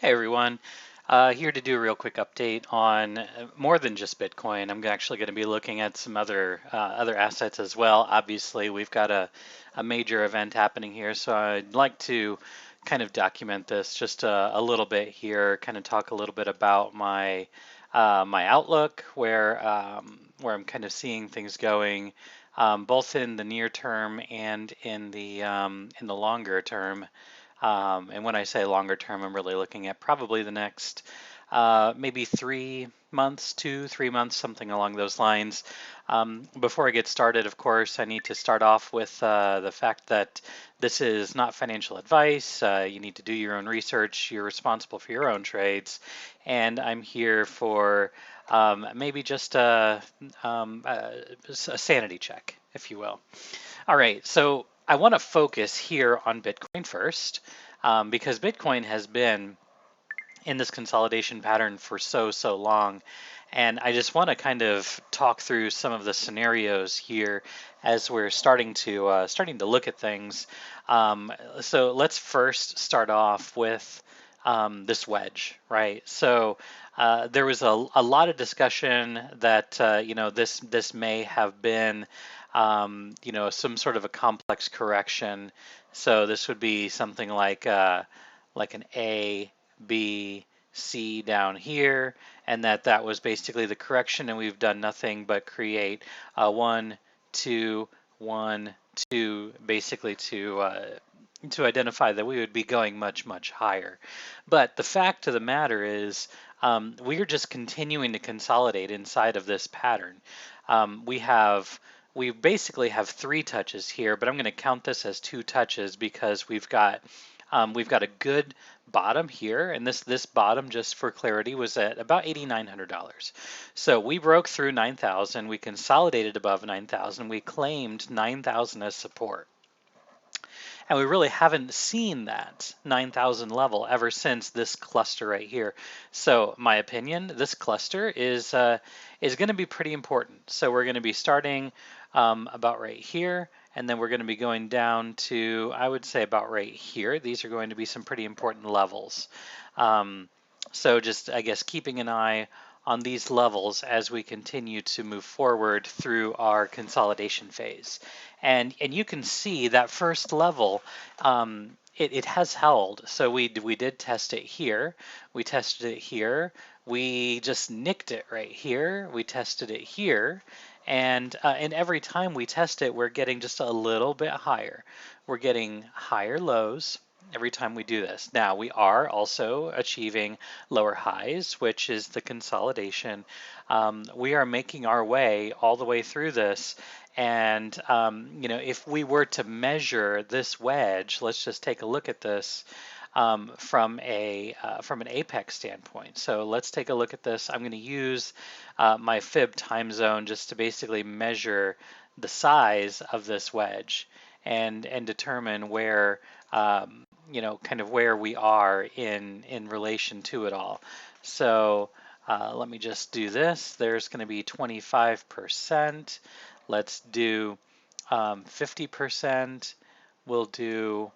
Hey everyone, here to do a real quick update on more than just Bitcoin. I'm actually going to be looking at some other assets as well. Obviously, we've got a major event happening here, so I'd like to kind of document this just a little bit here, kind of talk a little bit about my outlook, where I'm kind of seeing things going, both in the near term and in the longer term. And when I say longer term, I'm really looking at probably the next maybe 3 months, 2, 3 months, something along those lines. Before I get started, of course, I need to start off with the fact that this is not financial advice. You need to do your own research. You're responsible for your own trades. And I'm here for maybe just a sanity check, if you will. All right, so I want to focus here on Bitcoin first, because Bitcoin has been in this consolidation pattern for so long. And I just want to kind of talk through some of the scenarios here as we're starting to look at things. So let's first start off with this wedge, right? So there was a lot of discussion that this may have been some sort of a complex correction. So this would be something like an A, B, C down here, and that was basically the correction, and we've done nothing but create a 1, 2, 1, 2, basically to identify that we would be going much higher. But the fact of the matter is, we are just continuing to consolidate inside of this pattern. We basically have 3 touches here, but I'm going to count this as 2 touches because we've got a good bottom here, and this bottom, just for clarity, was at about $8,900. So we broke through 9,000, we consolidated above 9,000, we claimed 9,000 as support. And we really haven't seen that 9,000 level ever since this cluster right here. So my opinion, this cluster is going to be pretty important. So we're going to be starting about right here, and then we're going to be going down to, I would say, about right here. These are going to be some pretty important levels. So just, I guess, keeping an eye on these levels as we continue to move forward through our consolidation phase. And you can see that first level, it has held. So we did test it here. We tested it here. We just nicked it right here. We tested it here. And every time we test it, we're getting just a little bit higher. We're getting higher lows every time we do this. Now, we are also achieving lower highs, which is the consolidation. We are making our way all the way through this. And, if we were to measure this wedge, let's just take a look at this from an apex standpoint. So let's take a look at this. I'm going to use my fib time zone just to basically measure the size of this wedge and determine where kind of where we are in relation to it all. So let me just do this. There's going to be 25%. Let's do 50%. We'll do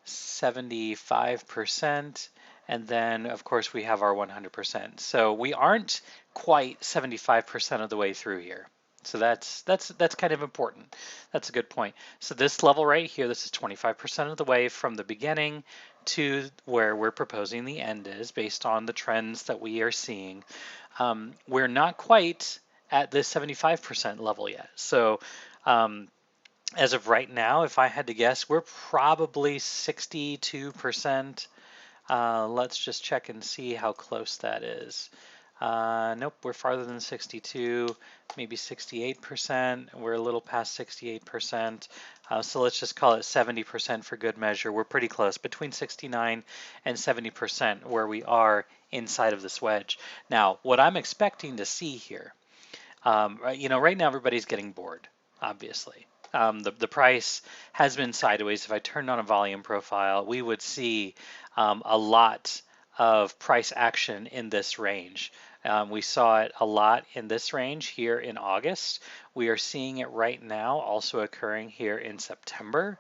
75%. And then, of course, we have our 100%. So we aren't quite 75% of the way through here. So that's kind of important. That's a good point. So this level right here, this is 25% of the way from the beginning to where we're proposing the end is based on the trends that we are seeing. We're not quite at this 75% level yet. So as of right now, if I had to guess, we're probably 62%. Let's just check and see how close that is. Nope, we're farther than 62, maybe 68%. We're a little past 68%. So let's just call it 70% for good measure. We're pretty close, between 69 and 70% where we are inside of this wedge. Now, what I'm expecting to see here, right now everybody's getting bored, obviously. The price has been sideways. If I turned on a volume profile, we would see a lot of price action in this range. We saw it a lot in this range here in August. We are seeing it right now also occurring here in September.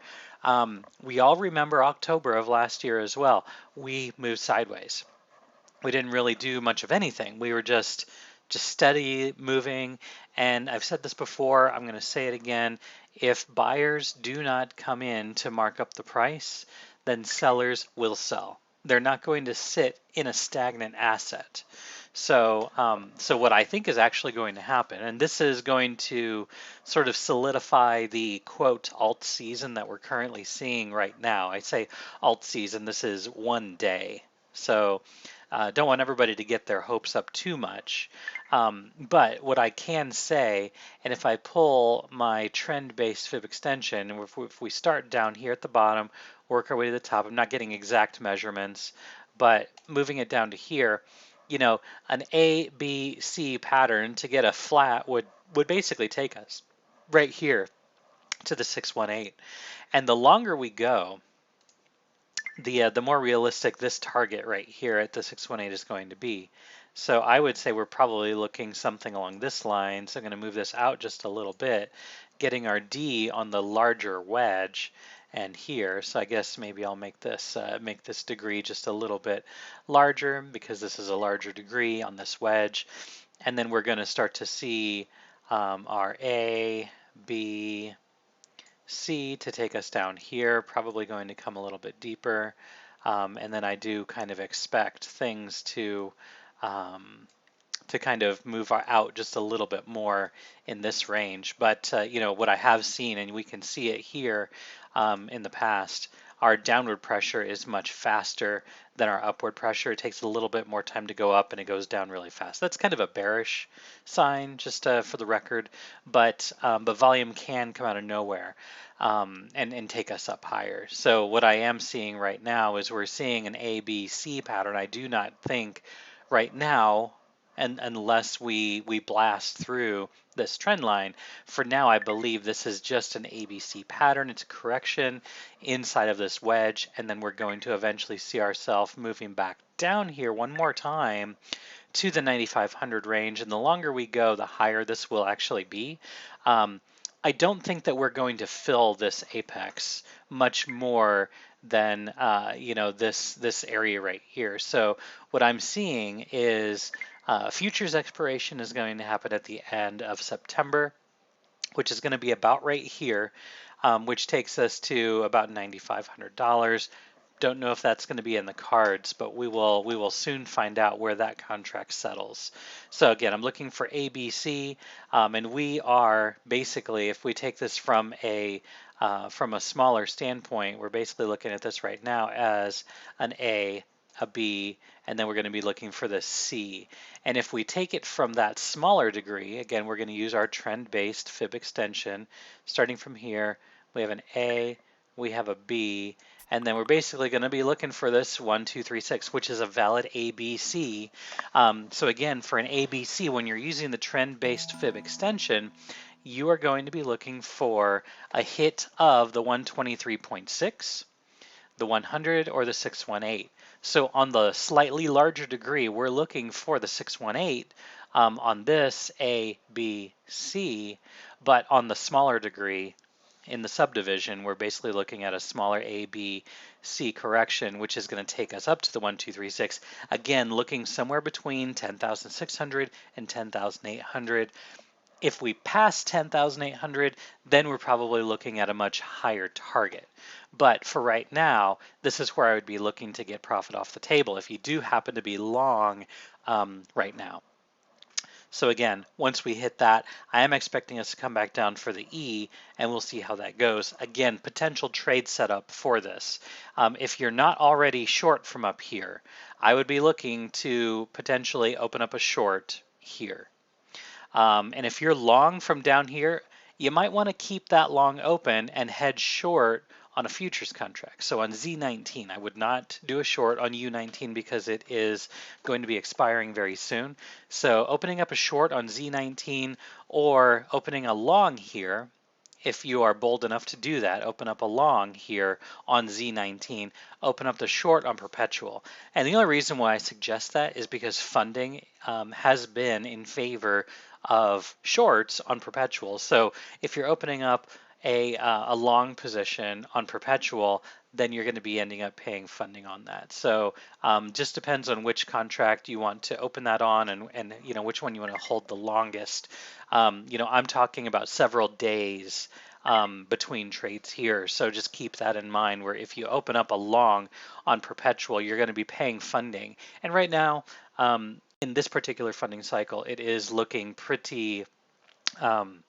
We all remember October of last year as well. We moved sideways. We didn't really do much of anything. We were just steady moving. And I've said this before, I'm going to say it again. If buyers do not come in to mark up the price, then sellers will sell. They're not going to sit in a stagnant asset. So what I think is actually going to happen, and this is going to sort of solidify the quote alt season that we're currently seeing right now. I say alt season, this is one day. So don't want everybody to get their hopes up too much. But what I can say, and if I pull my trend-based fib extension, and if we start down here at the bottom, work our way to the top, I'm not getting exact measurements, but moving it down to here, you know, an A, B, C pattern to get a flat would basically take us right here to the 618. And the longer we go, the more realistic this target right here at the 618 is going to be. So I would say we're probably looking something along this line. So I'm going to move this out just a little bit, getting our D on the larger wedge and here. So I guess maybe I'll make this degree just a little bit larger because this is a larger degree on this wedge. And then we're going to start to see our A, B, C to take us down here, probably going to come a little bit deeper. And then I do kind of expect things to kind of move out just a little bit more in this range. But you know, what I have seen, and we can see it here in the past, our downward pressure is much faster than our upward pressure. It takes a little bit more time to go up and it goes down really fast. That's kind of a bearish sign, just for the record, but volume can come out of nowhere and take us up higher. So what I am seeing right now is we're seeing an ABC pattern. I do not think right now, and unless we blast through this trend line, for now I believe this is just an ABC pattern. It's a correction inside of this wedge, and then we're going to eventually see ourselves moving back down here one more time to the 9,500 range, and the longer we go, the higher this will actually be. I don't think that we're going to fill this apex much more than you know, this area right here. So what I'm seeing is futures expiration is going to happen at the end of September, which is going to be about right here, which takes us to about $9,500. Don't know if that's going to be in the cards, but we will soon find out where that contract settles. So again, I'm looking for ABC, and we are basically, if we take this from a smaller standpoint, we're basically looking at this right now as an A, a B, and then we're going to be looking for the C. And if we take it from that smaller degree, again, we're going to use our trend-based fib extension. Starting from here, we have an A, we have a B, and then we're basically going to be looking for this 1, 2, 3, 6, which is a valid ABC. So again, for an ABC, when you're using the trend-based fib extension, you are going to be looking for a hit of the 123.6, the 100, or the 618. So on the slightly larger degree, we're looking for the 618 on this A, B, C, but on the smaller degree, in the subdivision, we're basically looking at a smaller A, B, C correction, which is going to take us up to the 1, 2, 3, 6. Again, looking somewhere between 10,600 and 10,800. If we pass 10,800, then we're probably looking at a much higher target. But for right now, this is where I would be looking to get profit off the table if you do happen to be long right now. So again, once we hit that, I am expecting us to come back down for the E, and we'll see how that goes. Again, potential trade setup for this. If you're not already short from up here, I would be looking to potentially open up a short here. And if you're long from down here, you might want to keep that long open and head short on a futures contract. So on Z19, I would not do a short on U19 because it is going to be expiring very soon. So opening up a short on Z19 or opening a long here if you are bold enough to do that, open up a long here on Z19, open up the short on perpetual. And the only reason why I suggest that is because funding has been in favor of shorts on perpetual. So if you're opening up a long position on perpetual, then you're going to be ending up paying funding on that. So just depends on which contract you want to open that on, and you know which one you want to hold the longest. You know, I'm talking about several days between trades here. So just keep that in mind, where if you open up a long on perpetual, you're going to be paying funding. And right now, in this particular funding cycle, it is looking pretty um,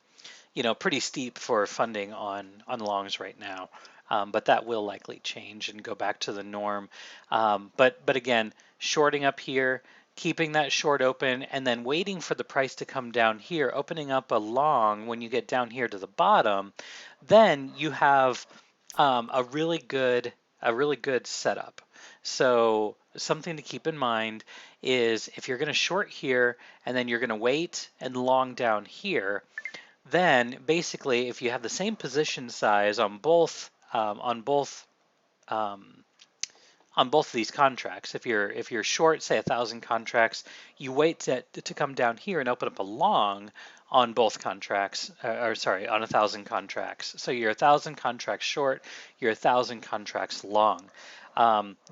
you know, pretty steep for funding on longs right now. But that will likely change and go back to the norm. But again, shorting up here, keeping that short open, and then waiting for the price to come down here, opening up a long when you get down here to the bottom, then you have a really good setup. So something to keep in mind is if you're going to short here and then you're going to wait and long down here, then basically, if you have the same position size um, on both of these contracts, if you're short, say 1,000 contracts, you wait to come down here and open up a long on both contracts, or sorry, on 1,000 contracts. So you're 1,000 contracts short, you're 1,000 contracts long.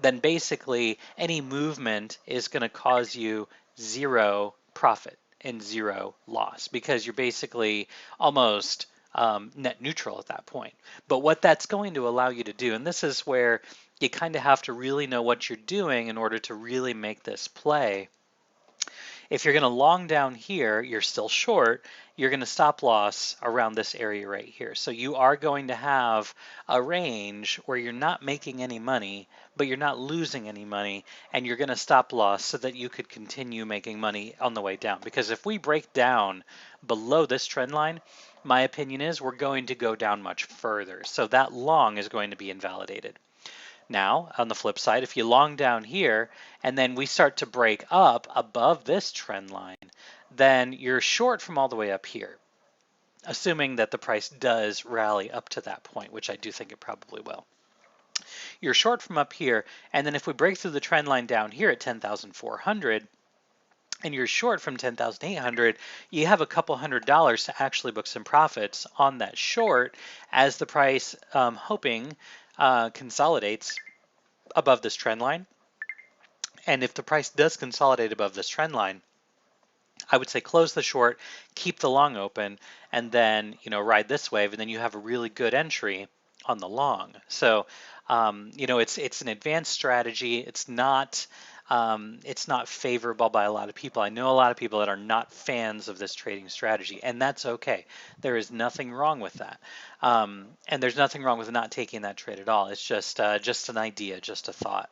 Then basically any movement is going to cause you zero profit and zero loss because you're basically almost net neutral at that point. But what that's going to allow you to do, and this is where you kind of have to really know what you're doing in order to really make this play. If you're going to long down here, you're still short, you're going to stop loss around this area right here. So you are going to have a range where you're not making any money, but you're not losing any money, and you're going to stop loss so that you could continue making money on the way down. Because if we break down below this trend line, my opinion is we're going to go down much further. So that long is going to be invalidated. Now, on the flip side, if you long down here and then we start to break up above this trend line, then you're short from all the way up here, assuming that the price does rally up to that point, which I do think it probably will. You're short from up here, and then if we break through the trend line down here at 10,400, and you're short from 10,800, you have a couple $100 to actually book some profits on that short as the price, hoping, consolidates above this trend line. And if the price does consolidate above this trend line, I would say close the short, keep the long open, and then ride this wave, and then you have a really good entry on the long. So it's an advanced strategy. It's not favorable by a lot of people. I know a lot of people that are not fans of this trading strategy, and that's okay. There is nothing wrong with that, and there's nothing wrong with not taking that trade at all. It's just an idea, just a thought.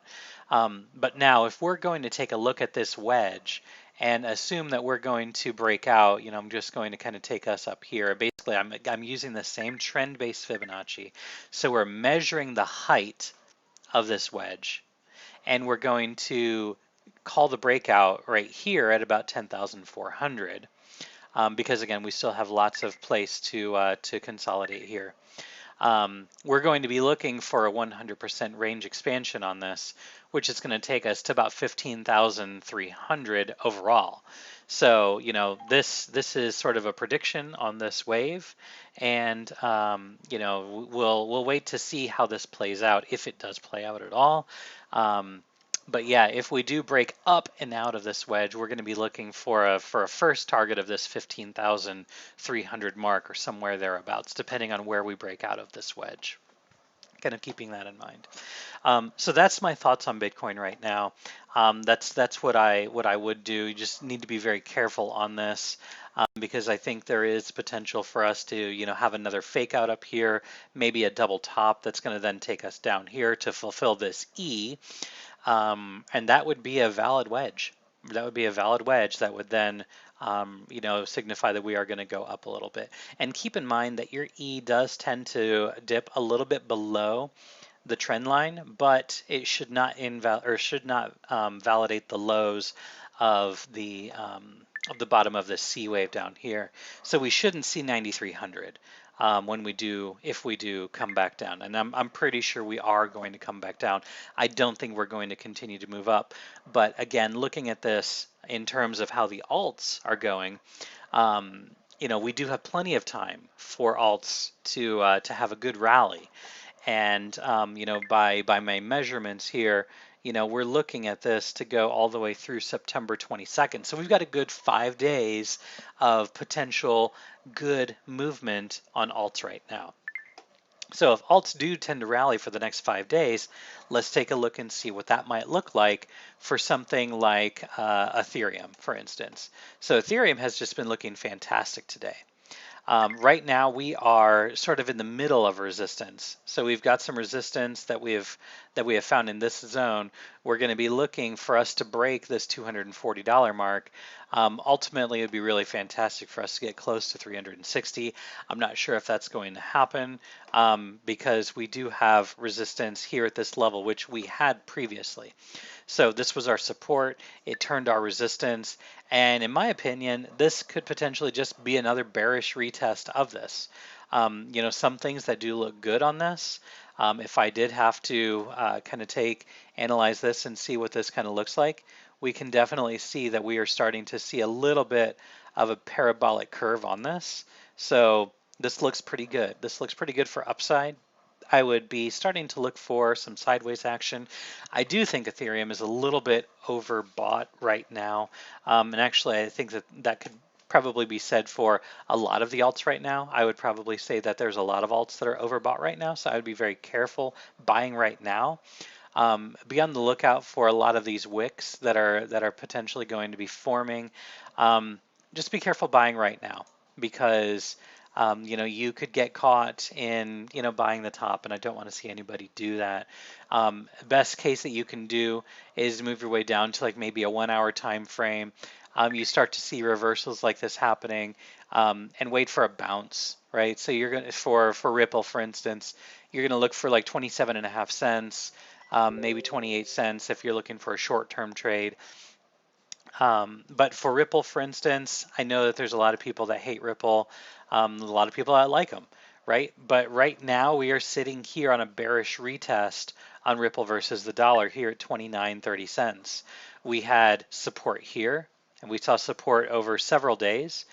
But now, if we're going to take a look at this wedge and assume that we're going to break out, I'm just going to kind of take us up here. Basically, I'm using the same trend-based Fibonacci. So we're measuring the height of this wedge, and we're going to call the breakout right here at about 10,400, because again, we still have lots of place to consolidate here. We're going to be looking for a 100% range expansion on this, which is going to take us to about 15,300 overall. So, this is sort of a prediction on this wave, and we'll wait to see how this plays out, if it does play out at all. But yeah, if we do break up and out of this wedge, we're going to be looking for a first target of this 15,300 mark or somewhere thereabouts, depending on where we break out of this wedge. Kind of keeping that in mind. So that's my thoughts on Bitcoin right now. That's what I would do. You just need to be very careful on this. Because I think there is potential for us to, have another fake out up here, maybe a double top that's going to then take us down here to fulfill this E. And that would be a valid wedge. That would be a valid wedge that would then, signify that we are going to go up a little bit. And keep in mind that your E does tend to dip a little bit below the trend line, but it should not validate the lows of the bottom of the C wave down here. So we shouldn't see 9,300. when we do, if we do come back down. And I'm pretty sure we are going to come back down. I don't think we're going to continue to move up. But again, looking at this in terms of how the alts are going, um, we do have plenty of time for alts to have a good rally. And by my measurements here, we're looking at this to go all the way through September 22nd. So we've got a good 5 days of potential good movement on alts right now. So if alts do tend to rally for the next 5 days, let's take a look and see what that might look like for something like Ethereum, for instance. So Ethereum has just been looking fantastic today. Right now we are sort of in the middle of resistance. So we've got some resistance that we have found in this zone. We're going to be looking for us to break this $240 mark. Ultimately, it would be really fantastic for us to get close to 360. I'm not sure if that's going to happen because we do have resistance here at this level, which we had previously. So this was our support, it turned our resistance, and in my opinion, this could potentially just be another bearish retest of this. Some things that do look good on this, if I did have to kind of analyze this and see what this kind of looks like, we can definitely see that we are starting to see a little bit of a parabolic curve on this. So this looks pretty good. This looks pretty good for upside. I would be starting to look for some sideways action. I do think Ethereum is a little bit overbought right now. And actually, I think that could probably be said for a lot of the alts right now. I would probably say that there's a lot of alts that are overbought right now. So I would be very careful buying right now. Be on the lookout for a lot of these wicks that are potentially going to be forming. Just be careful buying right now because you could get caught in, buying the top, and I don't want to see anybody do that. Best case that you can do is move your way down to like maybe a 1 hour time frame. You start to see reversals like this happening, and wait for a bounce, right? So you're gonna for Ripple, for instance, you're gonna look for like 27.5 cents, maybe 28 cents if you're looking for a short-term trade. But for Ripple, for instance, I know that there's a lot of people that hate Ripple, a lot of people that like them, right? But right now we are sitting here on a bearish retest on Ripple versus the dollar here at 29.30 cents. We had support here, and we saw support over several days.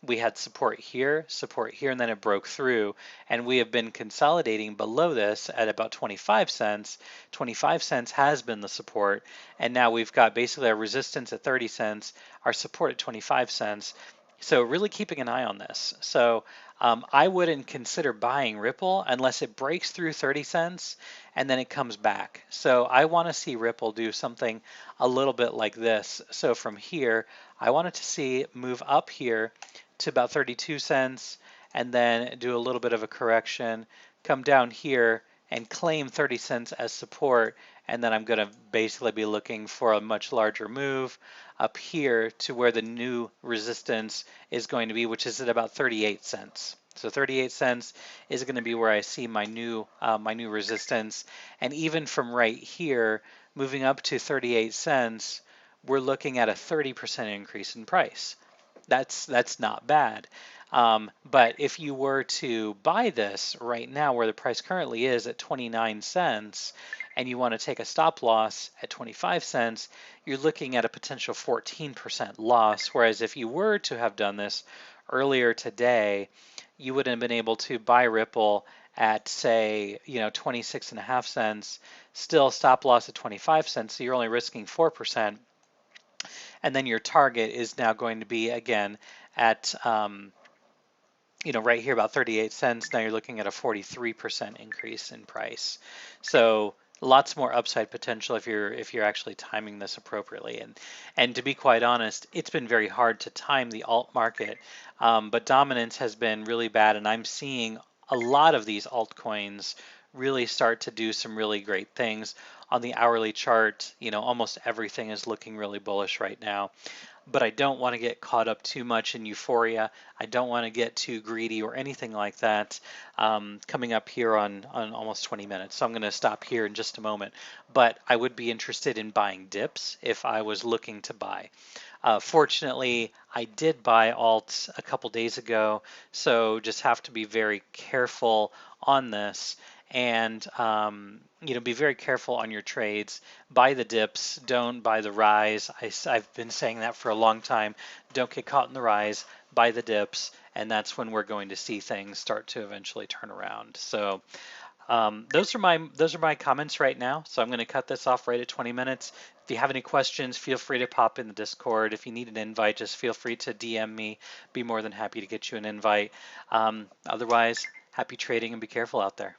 We had support here, and then it broke through, and we have been consolidating below this at about 25 cents. 25 cents has been the support, and now we've got basically our resistance at 30 cents, our support at 25 cents. So really keeping an eye on this. So I wouldn't consider buying Ripple unless it breaks through 30 cents and then it comes back. So I want to see Ripple do something a little bit like this. So from here, I wanted to see it move up here to about 32 cents and then do a little bit of a correction, come down here and claim 30 cents as support, and then I'm going to basically be looking for a much larger move up here to where the new resistance is going to be, which is at about 38 cents. So 38 cents is going to be where I see my new resistance, and even from right here moving up to 38 cents, we're looking at a 30% increase in price. That's not bad. But if you were to buy this right now where the price currently is at 29 cents and you want to take a stop loss at 25 cents, you're looking at a potential 14% loss. Whereas if you were to have done this earlier today, you would have been able to buy Ripple at say 26.5 cents, still stop loss at 25 cents, so you're only risking 4%. And then your target is now going to be again at right here about 38 cents. Now you're looking at a 43% increase in price. So lots more upside potential if you're actually timing this appropriately. And to be quite honest, it's been very hard to time the alt market, but dominance has been really bad, and I'm seeing a lot of these altcoins really start to do some really great things. On the hourly chart, almost everything is looking really bullish right now. but I don't want to get caught up too much in euphoria. I don't want to get too greedy or anything like that. Coming up here on almost 20 minutes. So I'm going to stop here in just a moment. But I would be interested in buying dips if I was looking to buy. Fortunately, I did buy alts a couple days ago, so just have to be very careful on this and be very careful on your trades. Buy the dips, don't buy the rise. I've been saying that for a long time. Don't get caught in the rise, buy the dips, and that's when we're going to see things start to eventually turn around. So those are my comments right now. So I'm going to cut this off right at 20 minutes. If you have any questions, feel free to pop in the Discord. If you need an invite, just feel free to DM me. Be more than happy to get you an invite. Otherwise, happy trading and be careful out there.